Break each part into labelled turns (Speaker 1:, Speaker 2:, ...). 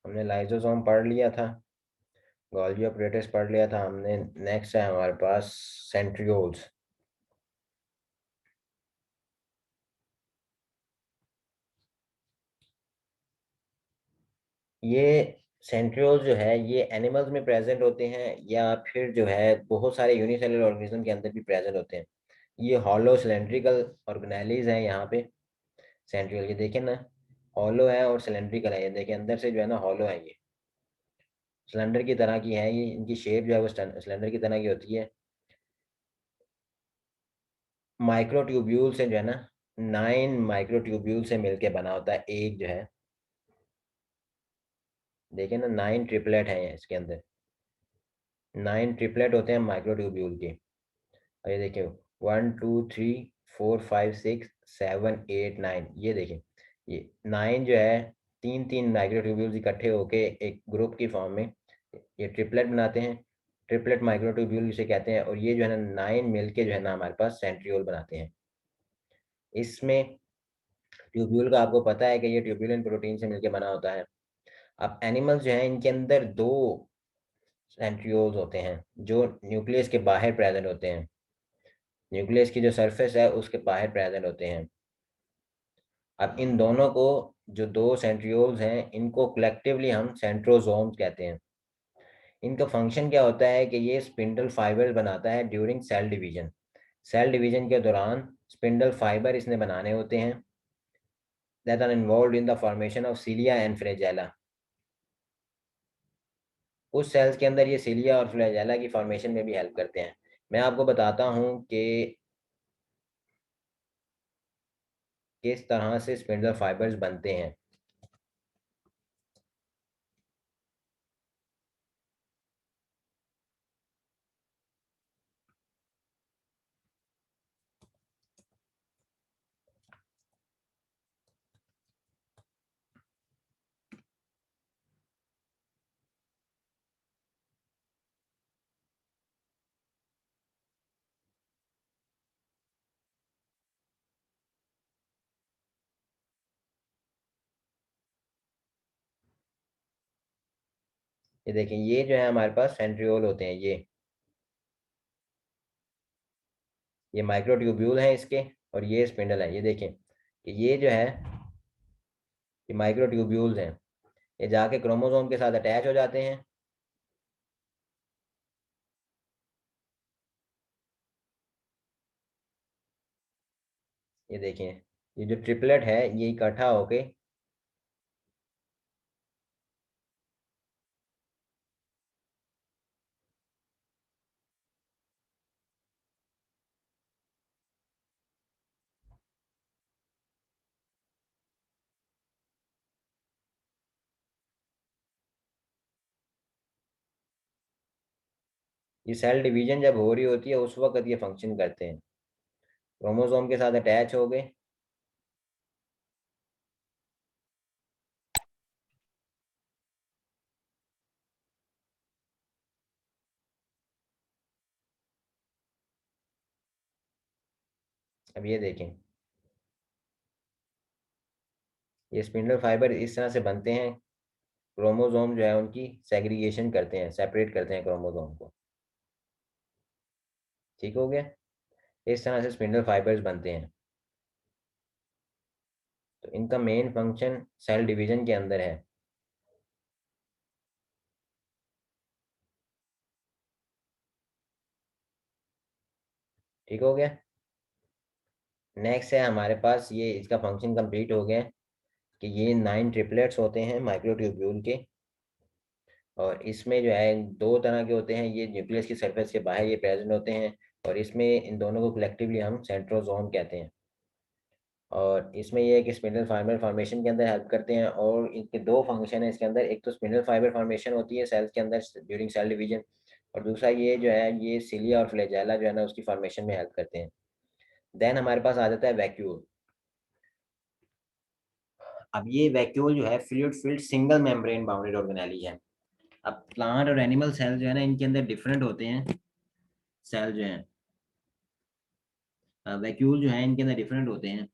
Speaker 1: हमने लाइसोसोम पढ़ लिया था, गोल्गी ऑपरेटर्स पढ़ लिया था हमने। नेक्स्ट है हमारे पास सेंट्रियोल्स। ये सेंट्रियोल्स जो है ये एनिमल्स में प्रेजेंट होते हैं या फिर जो है बहुत सारे यूनिसेलुलर ऑर्गेनिज्म के अंदर भी प्रेजेंट होते हैं। ये हॉलो सिलेंड्रिकल ऑर्गेनेलीज हैं यहाँ पे। सेंट्रियोल ये देखें ना, हॉलो है और सिलेंड्रिकल है। ये देखें अंदर से जो है ना हॉलो है, ये सिलेंडर की तरह की है। ये इनकी शेप जो है वो सिलेंडर की तरह की होती है। माइक्रोट्यूब्यूल से जो है ना, 9 माइक्रोट्यूब्यूल से मिलके बना होता है एक जो है। देखें ना 9 ट्रिपलेट है इसके अंदर। 9 ट्रिपलेट होते हैं माइक्रोट्यूब्यूल के। और ये देखें 1 2 3 4 5 6 7 8 9, ये देखें ये 9 जो है, तीन तीन माइक्रोट्यूब्यूल्स इकट्ठे होके एक ग्रुप की फॉर्म में ये ट्रिपलेट बनाते हैं। ट्रिपलेट माइक्रोट्यूब्यूल इसे कहते हैं। और ये जो है ना 9 मिलके जो है ना हमारे पास सेंट्रियोल बनाते हैं। इसमें ट्यूब्यूल का आपको पता है कि ये ट्यूब्यूलिन प्रोटीन से मिलके बना होता है। अब एनिमल्स जो हैं इनके अंदर दो सेंट्रियोल्स होते हैं जो न्यूक्लियस के बाहर प्रेजेंट होते हैं। न्यूक्लियस की जो सरफेस है उसके बाहर प्रेजेंट होते हैं। अब इन दोनों को, जो दो सेंट्रियोल्स हैं इनको कलेक्टिवली हम सेंट्रोसोम्स कहते हैं। इनका फंक्शन क्या होता है कि ये स्पिंडल फाइबर बनाता है during cell division. Cell division के दौरान स्पिंडल फाइबर इसने बनाने होते हैं that are involved in the formation of cilia and flagella। उस सेल्स के अंदर ये सिलिया और फ्लैजेला की फॉर्मेशन में भी हेल्प करते हैं। मैं आपको बताता हूँ कि किस तरह से स्पिंडल फाइबर्स बनते हैं। ये देखें ये जो है हमारे पास सेंट्रियोल होते हैं। ये माइक्रोट्यूब्यूल हैं इसके, और ये स्पिंडल है। ये देखें कि ये जो है ये माइक्रोट्यूब्यूल्स हैं। ये जाके क्रोमोसोम के साथ अटैच हो जाते हैं। ये देखें ये जो ट्रिपलेट है ये इकट्ठा होके ये सेल डिवीजन जब हो रही होती है उस वक्त ये फंक्शन करते हैं। क्रोमोसोम के साथ अटैच हो गए। अब ये देखें ये स्पिंडल फाइबर इस तरह से बनते हैं। क्रोमोसोम जो है उनकी सेग्रीगेशन करते हैं, सेपरेट करते हैं क्रोमोसोम को। ठीक हो गया। इस तरह से स्पिंडल फाइबर्स बनते हैं। तो इनका मेन फंक्शन सेल डिवीजन के अंदर है। ठीक हो गया। नेक्स्ट है हमारे पास, ये इसका फंक्शन कंप्लीट हो गया कि ये 9 ट्रिपलेट्स होते हैं माइक्रोट्यूब्यूल के। और इसमें जो है दो तरह के होते हैं, ये न्यूक्लियस की सरफेस के बाहर ये प्रेजेंट होते हैं। और इसमें इन दोनों को कलेक्टिवली हम सेंट्रोसोम कहते हैं। और इसमें ये है कि स्पिंडल फाइबर फॉर्मेशन के अंदर हेल्प करते हैं। और इनके दो फंक्शन है इसके अंदर, एक तो स्पिंडल फाइबर फॉर्मेशन होती है सेल्स के अंदर ड्यूरिंग सेल डिवीजन। और दूसरा ये जो है ये सिलिया और फ्लैजेला जो है ना उसकी फॉर्मेशन में हेल्प करते हैं। देन हमारे पास आ जाता है वैक्यूल। अब ये वैक्यूल जो है fluid filled single membrane bounded organelle है। अब प्लांट और एनिमल सेल जो है ना इनके अंदर डिफरेंट होते हैं। सेल जो है वैक्यूल जो है इनके अंदर डिफरेंट होते हैं।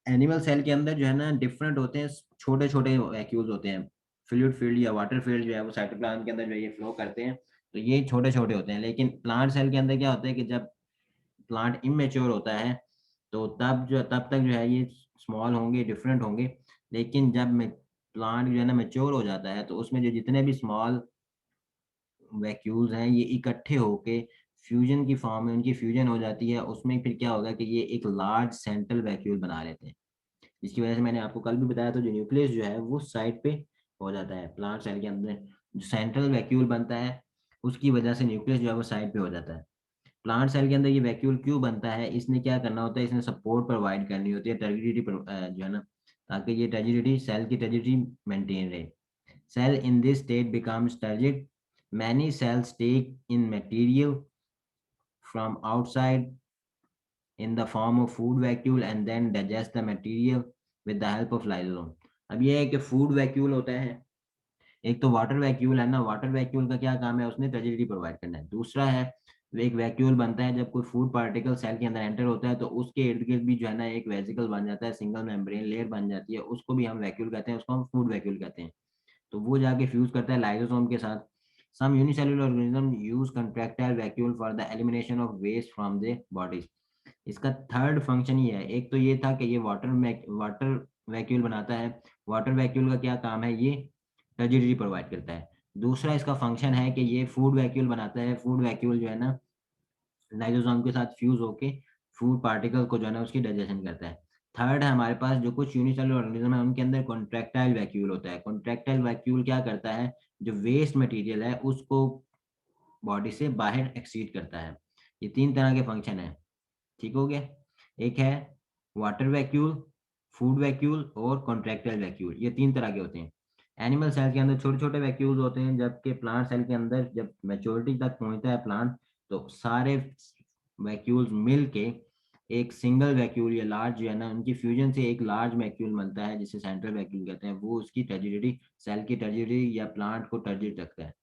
Speaker 1: एनिमल सेल के अंदर जो है ना डिफरेंट होते हैं, छोटे छोटे वैक्यूल्स होते हैं, फ्लूइड फील्ड या वाटर फील्ड जो है वो साइटोप्लाज्म के अंदर जो है ये फ्लो करते हैं, तो ये छोटे छोटे होते हैं। लेकिन प्लांट सेल के अंदर क्या होता है कि जब प्लांट इमेच्योर होता है तो तब तक जो है ये स्मॉल होंगे, डिफरेंट होंगे। लेकिन जब प्लांट जो है ना मैच्योर हो जाता है तो उसमें जो जितने भी स्मॉल वैक्यूल्स हैं ये इकट्ठे होके फ्यूजन की फॉर्म में उनकी फ्यूजन हो जाती है। उसमें फिर क्या होगा कि ये एक लार्ज सेंट्रल वैक्यूल बना लेते हैं, जिसकी वजह से मैंने आपको कल भी बताया, तो जो न्यूक्लियस जो है वो साइड पे हो जाता है। प्लांट सेल के अंदर जो सेंट्रल वैक्यूल बनता है उसकी वजह से न्यूक्लियस जो है वो साइड पे हो जाता है। प्लांट सेल के अंदर ये वैक्यूल क्यों बनता है, इसने क्या करना होता है, इसने सपोर्ट प्रोवाइड करनी होती है, टर्जिडिटी जो है ना, ताकि ये टर्जिडिटी सेल की टर्जिडिटी मेंटेन रहे। Cell in this state becomes turgid. Many cells take in material from outside in the form of food vacuole and then digest the material with the help of lysosome. अब ये है कि food vacuole होता है, एक तो water vacuole है ना, वाटर वैक्यूल का क्या काम है, उसने टर्जिडिटी प्रोवाइड करना है। दूसरा है एक वैक्यूल बनता है जब कोई फूड पार्टिकल सेल के अंदर एंटर होता है तो उसके इर्द गिर्द भी जो है ना एक वेसिकल बन जाता है, सिंगल मेम्ब्रेन लेयर बन जाती है, उसको भी हम वैक्यूल कहते हैं, उसको हम फूड वैक्यूल कहते हैं। तो वो जाके फ्यूज करता है लाइसोसोम के साथ। Some unicellular organism use contractile vacuole for the elimination of waste from the bodies. इसका थर्ड फंक्शन ये है, एक तो ये था कि ये वाटर वैक्यूल बनाता है। वाटर वैक्यूल का क्या काम है, ये टर्जिडिटी प्रोवाइड करता है। दूसरा इसका फंक्शन है कि ये फूड वैक्यूल बनाता है। फूड वैक्यूल जो है ना लाइसोसोम के साथ फ्यूज होके फूड पार्टिकल को जो है ना उसकी डाइजेशन करता है। थर्ड है हमारे पास जो कुछ यूनिसेलुलर ऑर्गेनिज्म है उनके अंदर कॉन्ट्रैक्टाइल वैक्यूल होता है। कॉन्ट्रैक्टाइल वैक्यूल क्या करता है, जो वेस्ट मटेरियल है उसको बॉडी से बाहर एक्सीड करता है। ये तीन तरह के फंक्शन है, ठीक हो गया। एक है वाटर वैक्यूल, फूड वैक्यूल और कॉन्ट्रैक्टाइल वैक्यूल, ये तीन तरह के होते हैं। एनिमल सेल के अंदर छोटे छोटे वैक्यूल्स होते हैं, जबकि प्लांट सेल के अंदर जब मैच्योरिटी तक पहुंचता है प्लांट तो सारे वैक्यूल्स मिल के एक सिंगल वैक्यूल या लार्ज जो है ना उनकी फ्यूजन से एक लार्ज वैक्यूल मिलता है जिसे सेंट्रल वैक्यूल कहते हैं। वो उसकी टर्जिडिटी, सेल की टर्जिडिटी या प्लांट को टर्जिड रखता है।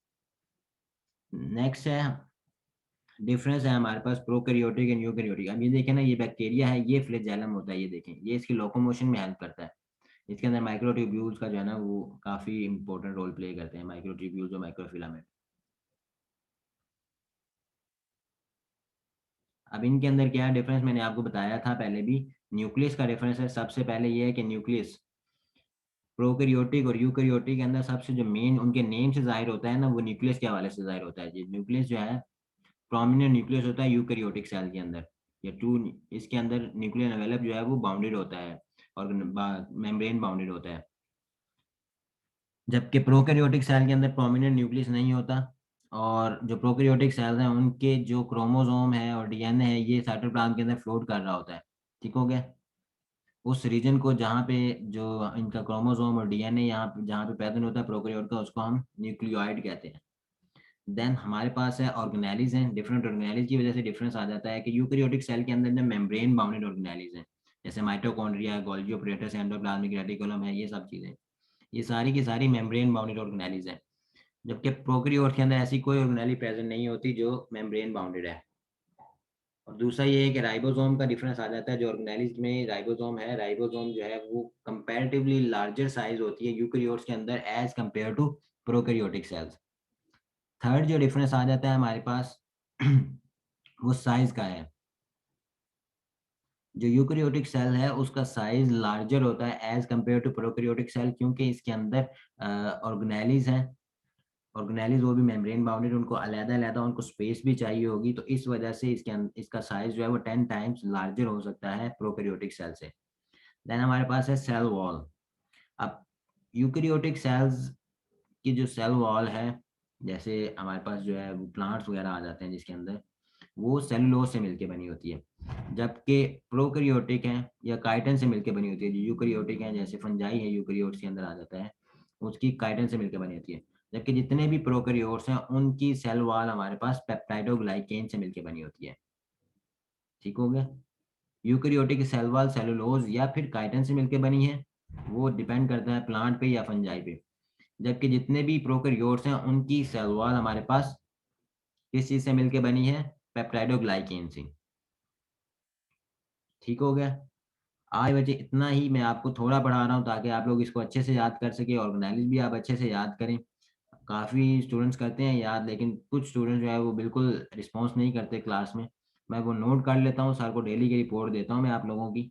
Speaker 1: नेक्स्ट है डिफरेंस है हमारे पास प्रोकैरियोटिक एंड यूकैरियोटिक। अब ये देखें ना, ये बैक्टीरिया है, ये फ्लैजेलम होता है, ये देखें ये इसकी लोकोमोशन में हेल्प करता है। इसके अंदर माइक्रोट्यूब्यूल्स का जो है ना वो काफी इंपॉर्टेंट रोल प्ले करते हैं, माइक्रोट्यूब्यूल्स और माइक्रोफिलामेंट। अब इनके अंदर क्या डिफरेंस मैंने आपको बताया था पहले भी। न्यूक्लियस का डिफरेंस है, सबसे पहले ये है कि न्यूक्लियस प्रोकैरियोटिक और यूकैरियोटिक के अंदर सबसे जो मेन उनके नेम से जाहिर होता है ना वो न्यूक्लियस के हवाले से जाहिर होता है जी। न्यूक्लियस जो है प्रोमिनेंट न्यूक्लियस होता है यूकैरियोटिक सेल के अंदर, या टू इसके अंदर न्यूक्लियर एनवेलप जो है वो बाउंडेड होता है और मेम्ब्रेन बाउंडेड होता है। जबकि प्रोकैरियोटिक सेल के अंदर प्रोमिनेंट न्यूक्लियस नहीं होता, और जो प्रोकैरियोटिक सेल्स हैं उनके जो क्रोमोसोम है और डीएनए है ये साइटोप्लाज्म के अंदर फ्लोट कर रहा होता है, ठीक हो गया। उस रीजन को जहाँ पे जो इनका क्रोमोसोम और डीएनए यहाँ पे जहाँ पे प्रेजेंट होता है प्रोकैरियोट का, उसको हम न्यूक्लियोइड कहते हैं। देन हमारे पास है ऑर्गेनेलिज हैं। डिफरेंट ऑर्गेनेलिज की वजह से डिफरेंस आ जाता है कि यूकैरियोटिक सेल के अंदर जो मेम्ब्रेन बाउंडेड ऑर्गेनेलिज हैं, जैसे mitochondria, Golgi apparatus, endoplasmic reticulum है, ये सब चीज़ें, ये सारी की सारी मेम्ब्रेन बाउंडेड ऑर्गेनेलिज हैं। जबकि प्रोकैरियोट के अंदर ऐसी कोई ऑर्गेनेली प्रेजेंट नहीं होती जो मेम्ब्रेन बाउंडेड है। और दूसरा ये है कि राइबोसोम का डिफरेंस आ जाता है। जो ऑर्गेनेलिज में राइबोसोम है, राइबोसोम जो है वो कंपैरेटिवली लार्जर साइज होती है यूकैरियोट्स के अंदर as compare to prokaryotic cells. Third जो डिफरेंस आ जाता है हमारे पास वो साइज का है। जो यूकैरियोटिक सेल है उसका साइज लार्जर होता है as compare to prokaryotic cell, क्योंकि इसके अंदर ऑर्गेनेलिज हैं। ऑर्गेनेलिज वो भी मेम्ब्रेन बाउंडेड, उनको अलग अलग उनको स्पेस भी चाहिए होगी, तो इस वजह से इसका साइज जो है वो 10 टाइम्स लार्जर हो सकता है प्रोकैरियोटिक सेल से। देन हमारे पास है सेल वॉल। अब यूकैरियोटिक सेल्स की जो सेल वॉल है, जैसे हमारे पास जो है वो प्लांट्स वगैरह आ जाते हैं जिसके अंदर वो सेलुलोज से मिलके बनी होती है। जबकि प्रोकैरियोटिक हैं या काइटिन से मिलके बनी होती है। जो यूकैरियोटिक हैं जैसे फंजाई है यूकैरियोट्स के अंदर आ जाता है, उसकी काइटिन से मिलके बनी होती है। जबकि जितने भी प्रोकैरियोट्स हैं उनकी सेल वॉल हमारे पास पेप्टाइडोग्लाइकेन से मिलके बनी होती है, ठीक हो गया। यूकैरियोटिक की सेल वॉल सेलुलोज या फिर काइटिन से मिलके बनी है, वो डिपेंड करता है प्लांट पे या फंजाई पे। जबकि जितने भी प्रोकैरियोट्स हैं उनकी सेल वॉल हमारे पास किस चीज से मिलके बनी है, पेप्टाइडोग्लाइकेन से, ठीक हो गया। आज बच्चे इतना ही मैं आपको थोड़ा पढ़ा रहा हूँ ताकि आप लोग इसको अच्छे से याद कर सकें, ऑर्गेनाइज भी आप अच्छे से याद करें। काफ़ी स्टूडेंट्स करते हैं याद, लेकिन कुछ स्टूडेंट जो है वो बिल्कुल रिस्पॉन्स नहीं करते क्लास में। मैं वो नोट कर लेता हूँ, सर को डेली की रिपोर्ट देता हूँ मैं आप लोगों की।